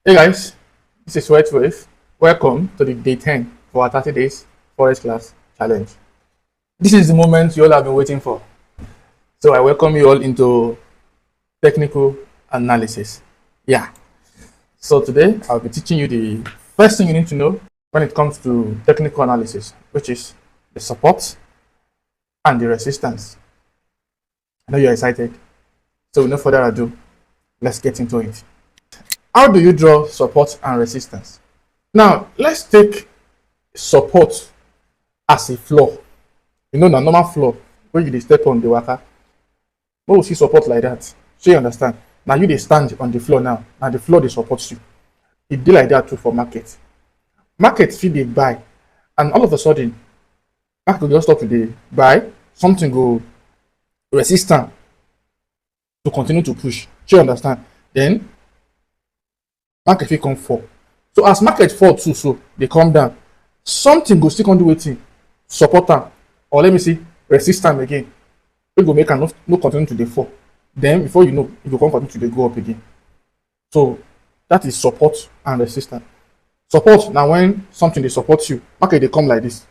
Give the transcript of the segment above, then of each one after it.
Hey guys, this is Forex. Welcome to the day 10 for our 30 days Forex Class challenge. This is the moment you all have been waiting for. So I welcome you all into technical analysis. Yeah. So today I'll be teaching you the first thing you need to know when it comes to technical analysis, which is the support and the resistance. I know you're excited. So with no further ado, let's get into it. How do you draw support and resistance? Now, let's take support as a floor. You know, the normal floor, where you step on the waka. When we see support like that, so you understand. Now you stand on the floor now. Now the floor, they support you. It be like that too for market. Market feel they buy. And all of a sudden, market will just stop to the buy. Something go resistant to continue to push. So you understand? Then market fit come fall. So as market fall too, so they come down. Something go still come do wetin support them, or let me see resist them again. We go make am no continue to dey fall. Then before you know, it go come continue to dey go up again. So that is support and resistance. Support now when something dey support you, market dey come like this.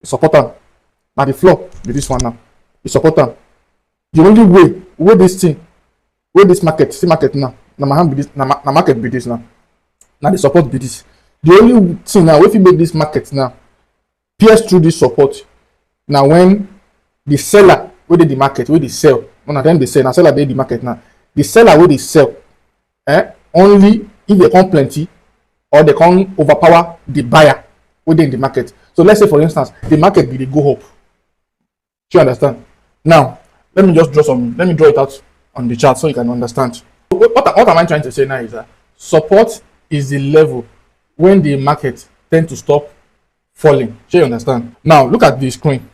You support them. Now the floor be this one now. You support them. The only way this thing, way this market, see market now. Na my hand be this, na market be this now. Now the support be this. The only thing now, if you make this market now pierce through this support, now when the seller wey dey the market, wey dey sell, one of them dey sell, now seller dey the market now. The seller wey dey sell, only if they come plenty or they come overpower the buyer wey dey in the market. So let's say for instance, the market be dey go up. Do you understand? Now let me just let me draw it out on the chart so you can understand. What am I trying to say now is that support is the level when the market tend to stop falling. Do you understand? Now look at the screen.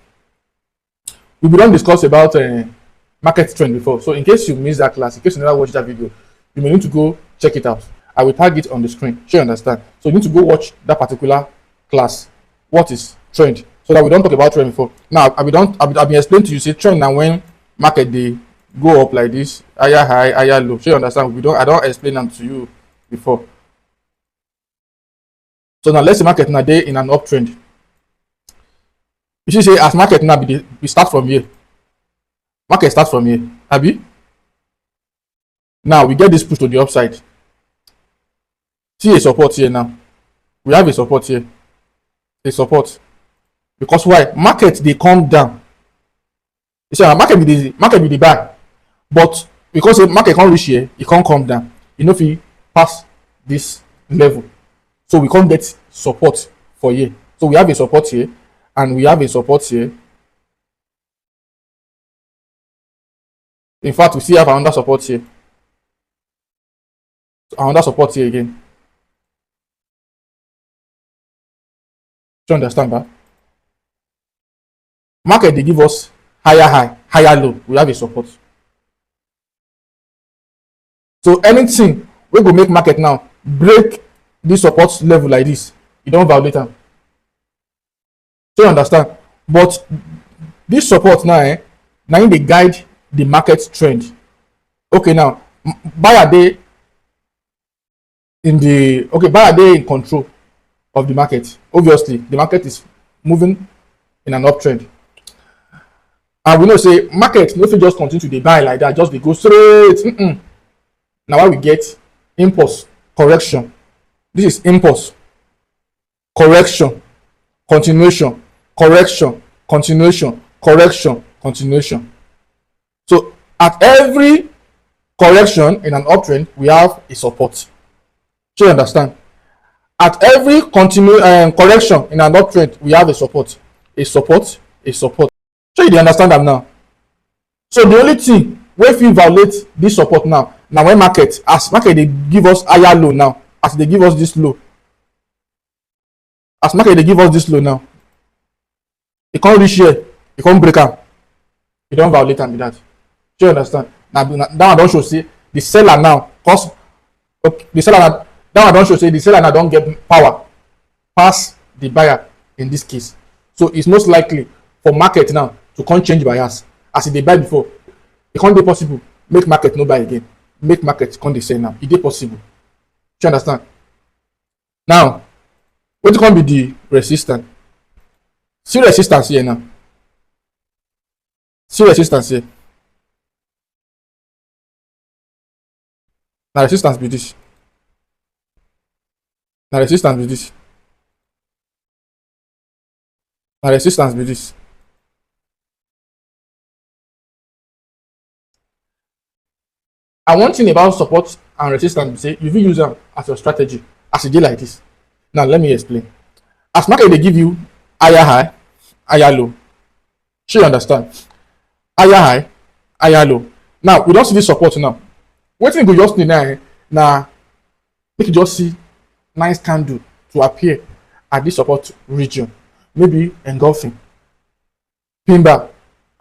We don't discuss about market trend before. So in case you missed that class, in case you never watched that video, you may need to go check it out. I will tag it on the screen. Do you understand? So you need to go watch that particular class. What is trend? So that we don't talk about trend before. Now I've been explaining to you, say trend now when market they go up like this, higher high, higher low. So you understand? I don't explain them to you before. So now let's say market now they in an uptrend. You should say as market now we start from here. Market start from here. Abi? Now we get this push to the upside. See a support here now. We have a support here. A support. Because why? Market they come down. You see, market be the buy. But because the market can't reach here, it can't come down. You know if you pass this level. So we can't get support for here. So we have a support here and we have a support here. In fact, we still have another support here. Another support here again. Do you understand that? Market they give us higher high, higher low. We have a support. So anything we go make market now break this support level like this, you don't violate them. So you understand? But this support now, now they guide the market trend. Okay, now buyer they in control of the market. Obviously, the market is moving in an uptrend. And we know say market no fit just continue to dey buy like that, just dey go straight. Now why we get impulse, correction. This is impulse, correction, continuation, correction, continuation, correction, continuation. So at every correction in an uptrend, we have a support. Do you understand? At every correction in an uptrend, we have a support, a support, a support. So you understand that now. So the only thing wey fit violate this support now when market, as market they give us higher low now, as they give us this low, as market they give us this low now, it can't reach here, it can't break am, you don't violate am be that. Do you understand? Now that one don't show say the seller now, cause the seller now, that one don't show say the seller now don't get power pass the buyer in this case. So it's most likely for market now to come change bias as they buy before. It can't be possible make market no buy again, make market come dey sell now. It is possible. You understand? Now, what can be the resistance? See resistance here now. See resistance here. Now resistance be this. Now resistance be this. Now resistance be this. And one thing about support and resistance, say you will use them as your strategy as a day like this. Now let me explain. As market they give you higher high, higher low. Sure you understand? Higher high, higher low. Now we don't see this support now. What thing we just need now make you just see nice candle to appear at this support region. Maybe engulfing, pin-bar,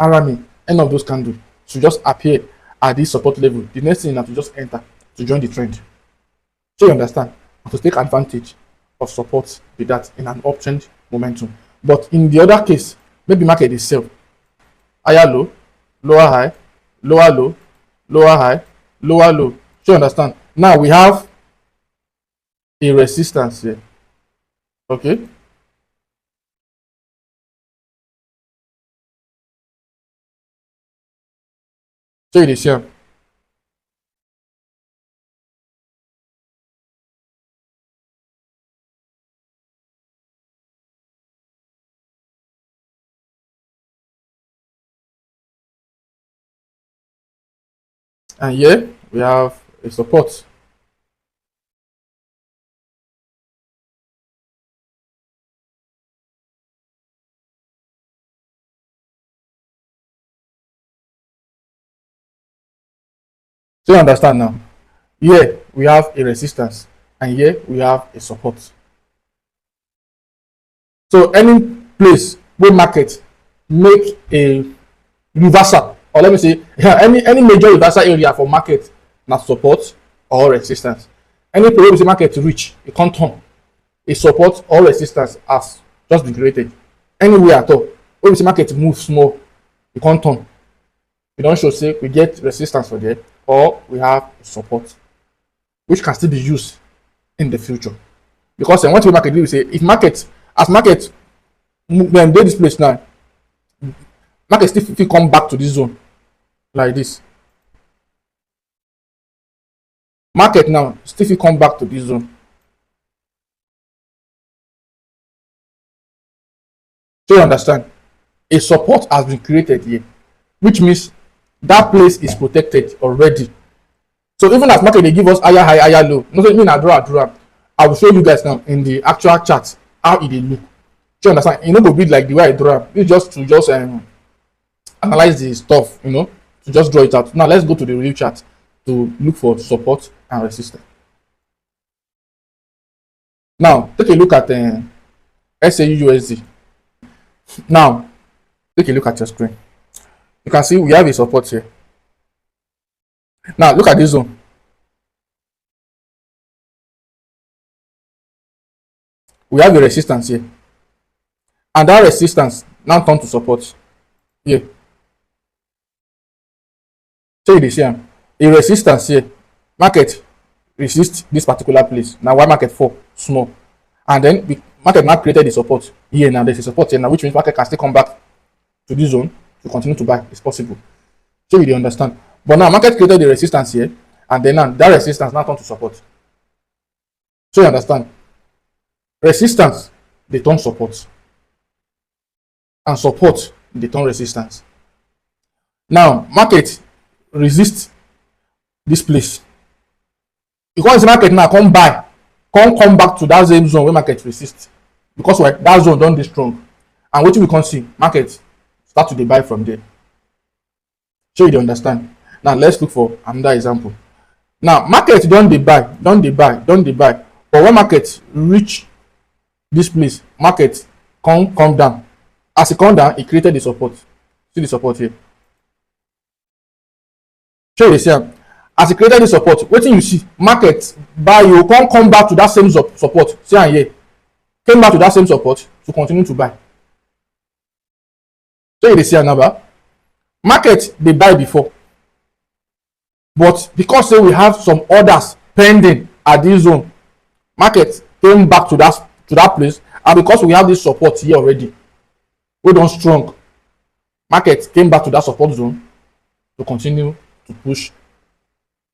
arami, any of those candles should just appear at this support level. The next thing is to just enter to join the trend. So you understand? And to take advantage of support with that in an uptrend momentum. But in the other case, maybe market is sell. Higher low, lower high, lower low, lower high, lower low. So you understand? Now we have a resistance here. Okay. So it is here. And here we have a support. So you understand now? Here we have a resistance and here we have a support. So any place where market make a reversal, or let me say any major reversal area for market na support or resistance. Any place where the market reach a can't turn, a support or resistance has just been created. Anywhere at all where the market move small, e can't turn. We don't show say we get resistance for there, or we have support which can still be used in the future. Because what we market do is say if market as market when they this place now, market still fit come back to this zone like this. Market now still fit come back to this zone. So you understand? A support has been created here, which means that place is protected already. So even as market they give us higher high, higher low, no mean I draw. I will show you guys now in the actual chart how it look. Do you understand? You know, go big like the way I draw. It's just to just analyze the stuff, you know, to just draw it out. Now let's go to the real chart to look for support and resistance. Now take a look at SAUUSD. Now take a look at your screen. You can see we have a support here. Now look at this zone. We have a resistance here. And that resistance now turn to support here. So it is here. A resistance here. Market resist this particular place. Now why market fall small? And then the market now created the support here. Now there's a support here now, which means market can still come back to this zone to continue to buy. It's possible. So you understand. But now market created the resistance here, and then now that resistance now turn to support. So you understand? Resistance they turn support, and support they turn resistance. Now market resist this place. Because the market now come buy, come back to that same zone where market resist. Because why that zone don't be strong. And what we can see, market start to dey buy from there. So you understand. Now let's look for another example. Now market don't dey buy. But when market reach this place, market come down. As it come down, it created the support. See the support here. So you see, as it created the support, wetin you see, market buy, you come back to that same support. See am here, came back to that same support to continue to buy. So you see another market they buy before, but because say we have some orders pending at this zone, market came back to that place, and because we have this support here already, we don't strong, market came back to that support zone to continue to push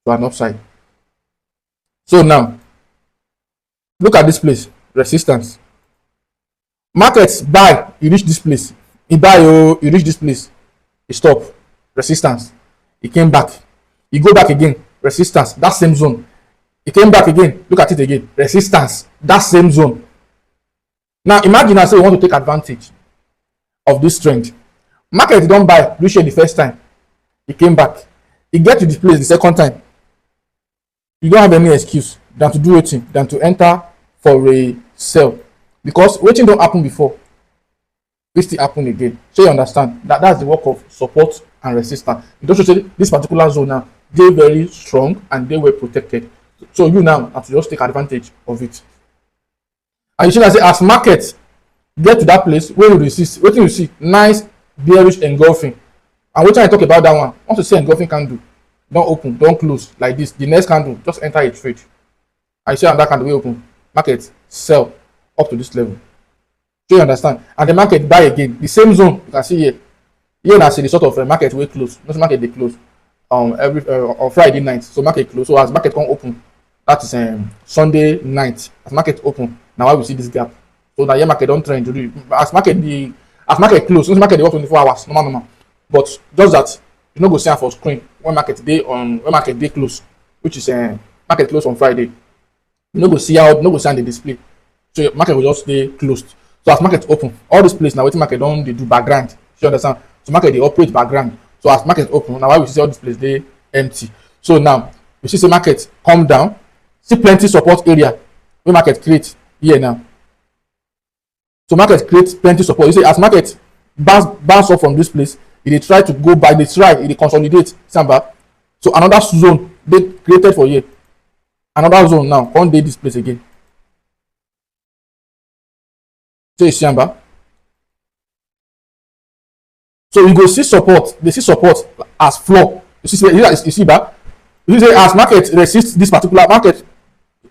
to an upside. So now look at this place, resistance. Markets buy, you reach this place, he buy, oh, you reach this place, he stop, resistance, he came back, he go back again, resistance, that same zone, he came back again, look at it again, resistance, that same zone. Now imagine I say you want to take advantage of this trend. Market don't buy, reach here the first time, he came back, he get to this place the second time, you don't have any excuse than to do wetin, than to enter for a sell, because wetin don happen before it still happen again. So you understand that that's the work of support and resistance. You don't say this particular zone now they very strong and they were protected, so you now have to just take advantage of it. And you see, I say as market get to that place where you resist, wetin you see, nice bearish engulfing. And wetin I talk about that one, once you see engulfing candle don open, don close like this, the next candle just enter a trade, and you see another candle wey open, market sell up to this level. Do you understand? And the market buy again, the same zone you can see here. Here na see the sort of market wey close, not market dey close every on Friday night, so market close. So as market come open, that is Sunday night, as market open, now why we see this gap. So na here market don trend to do as market close, since market dey work 24 hours normal, but just that you no go see am for screen when market dey close, which is market close on Friday. You no go see how, no go see am dey display, so market will just stay closed. So as market open, all this place now wetin market don dey do background, you understand? So market dey operate background. So as market open, now why we see all this place dey empty. So now we see say market come down, see plenty support area wey market create here now. So market create plenty support. You see as market bounce up from this place, e dey try to go back, e dey consolidate samba. So another zone dey created for here, another zone now come dey this place again. So you see samba. So you go see support, they see support as floor. You see ba, you see as market resist this particular, market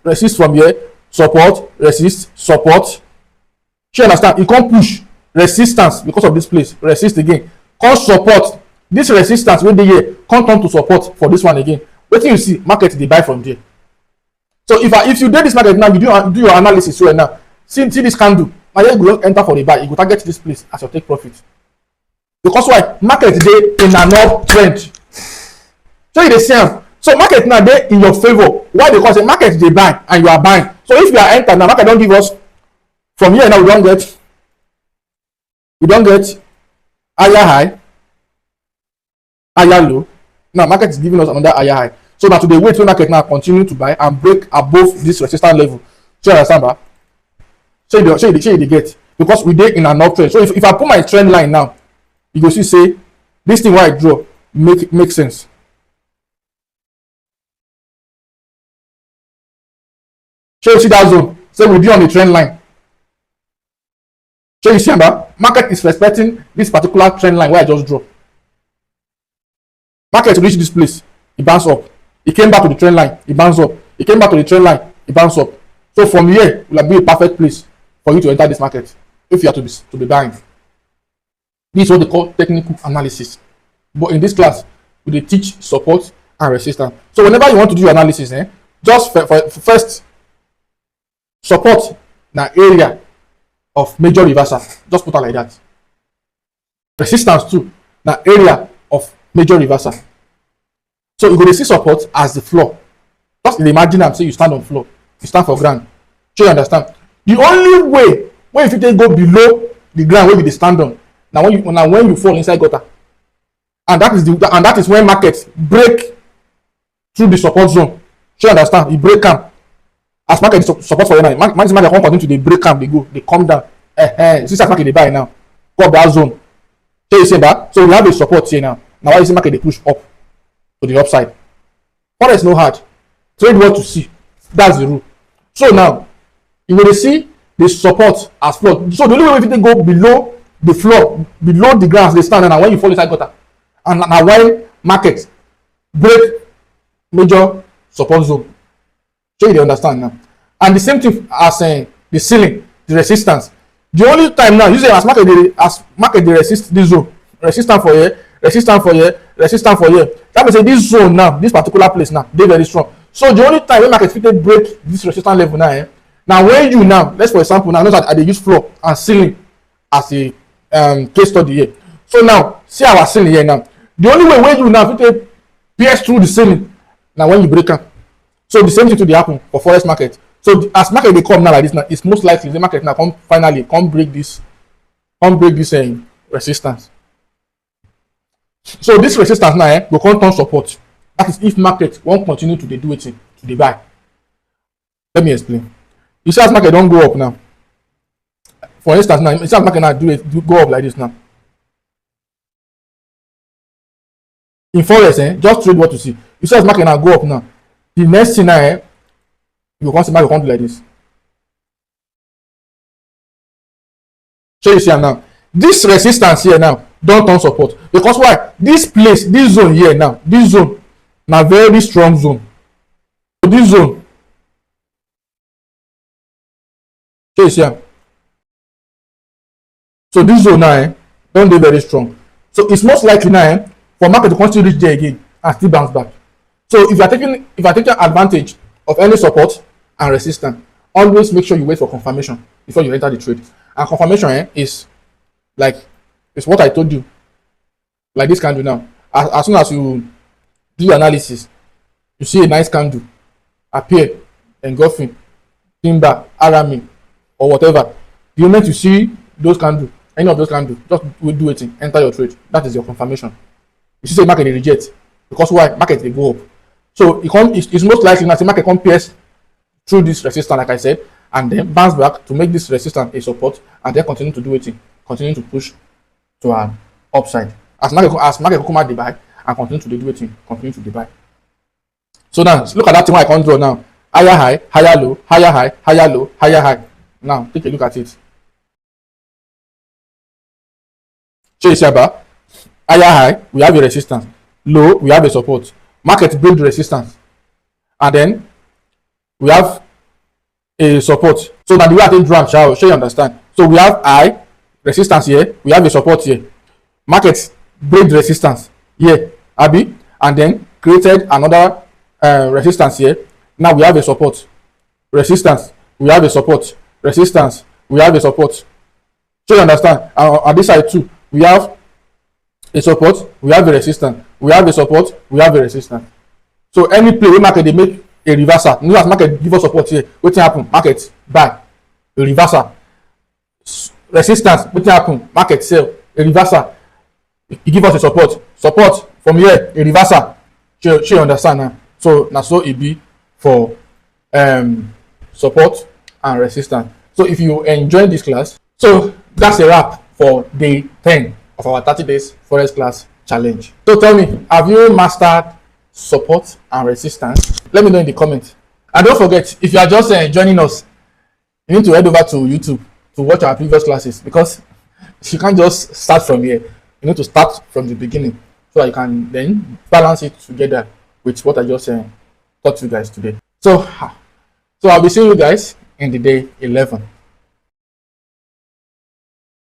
resist from here, support, resist, support. You understand? You can't push resistance because of this place, resist again, come support. This resistance wey dey here come turn to support for this one again. Wetin you see, market dey buy from there. So if you dey this market now, you do your analysis well now, see this candle, now you go enter for the buy, you go target this place as your take profit. Because why? Market dey in an uptrend. So you dey see am. So market now dey in your favor. Why? Because the market dey buy and you are buying. So if you are enter now, market don give us from here now, we don get higher high, higher low. Now market is giving us another higher high. So now to dey wait till market now continue to buy and break above this resistance level. So you understand ba? So you dey get, because we dey in an uptrend. So if I put my trend line now, you go see say this thing wey I draw make sense. So you see that zone, say we dey on the trend line. So you see ba, market is respecting this particular trend line wey I just draw. Market reach this place, e bounce up, e came back to the trend line, e bounce up, e came back to the trend line, e bounce up. So from here will be a perfect place for you to enter this market if you are to be buying. This is what they call technical analysis. But in this class, we dey teach support and resistance. So whenever you want to do your analysis, just first support na area of major reversal. Just put it like that. Resistance too na area of major reversal. So you go dey see support as the floor. Just imagine am say you stand on floor, you stand for ground. So you understand? The only way when you fit go below the ground wey you dey stand on, now when you fall inside gutter, and that is when market break through the support zone. So you understand? You break am. As market support for you now, market come continue to dey break am, they come down. Since as market dey buy now, go up that zone. So you see that? So we have a support here now. Now why you see market dey push up to the upside? Forex no hard. Trade what to see. That's the rule. So now you will see the support as floor. So the only way we go below the floor, below the ground, they stand, and when you fall inside gutter, and now when market break major support zone. So you understand now. And the same thing as the ceiling, the resistance. The only time now, usually as market they resist this zone, resistance for here, resistance for here, resistance for here. That means this zone now, this particular place now, they very strong. So the only time when market fit break this resistance level now, now when you now, let's for example now, notice that they use floor and ceiling as a case study here. So now see our ceiling here now. The only way when you now fit pierce through the ceiling now when you break am. So the same thing to happen for forex market. So as market they come now like this now, it's most likely the market now finally break this resistance. So this resistance now will come turn support. That is if market won't continue to do it to the buy. Let me explain. You see as market don't go up now. For instance now, you see as market now go up like this now. In forex, just trade what you see. You see as market now go up now. The next thing now, you can see market come do like this. So you see now, this resistance here now don't turn support because why? This place, this zone here now, this zone now very strong zone. So this zone, so you see, so this zone now don't be very strong. So it's most likely now for market to continue reach there again and still bounce back. So if you are taking advantage of any support and resistance, always make sure you wait for confirmation before you enter the trade. And confirmation is like it's what I told you, like this candle now. As soon as you do analysis, you see a nice candle appear, engulfing, timber, RME, or whatever. The moment you see those candles, any of those candles, just do it, enter your trade. That is your confirmation. You see, say market they reject because why? Market they go up. So it's most likely that the market can pierce through this resistance, like I said, and then bounce back to make this resistance a support, and then continue to do it, continue to push to an upside. As market come out the buy and continue to do it, continue to buy. So now look at that thing I can draw now. Higher high, higher low, higher high, higher low, higher high. Now take a look at it. So you see about higher high, we have a resistance. Low, we have a support. Market break the resistance, and then we have a support. So now the way I take draw, shall you understand? So we have high resistance here, we have a support here. Market break the resistance here, Abby, and then created another resistance here. Now we have a support, resistance, we have a support, resistance, we have a support. So you understand? On this side too, we have a support, we have a resistance, we have a support, we have a resistance. So any play where market they make a reversal, you know, as market give us support here, what happen? Market buy a reversal. Resistance, what happen? Market sell a reversal. It give us a support from here, a reversal. You understand now? So now so it be for support and resistance. So if you enjoy this class, so that's a wrap for day 10 of our 30 days forex class challenge. So tell me, have you mastered support and resistance? Let me know in the comments. And don't forget, if you are just joining us, you need to head over to YouTube to watch our previous classes, because you can't just start from here. You need to start from the beginning so that you can then balance it together with what I just taught you guys today. So I'll be seeing you guys in the day 11.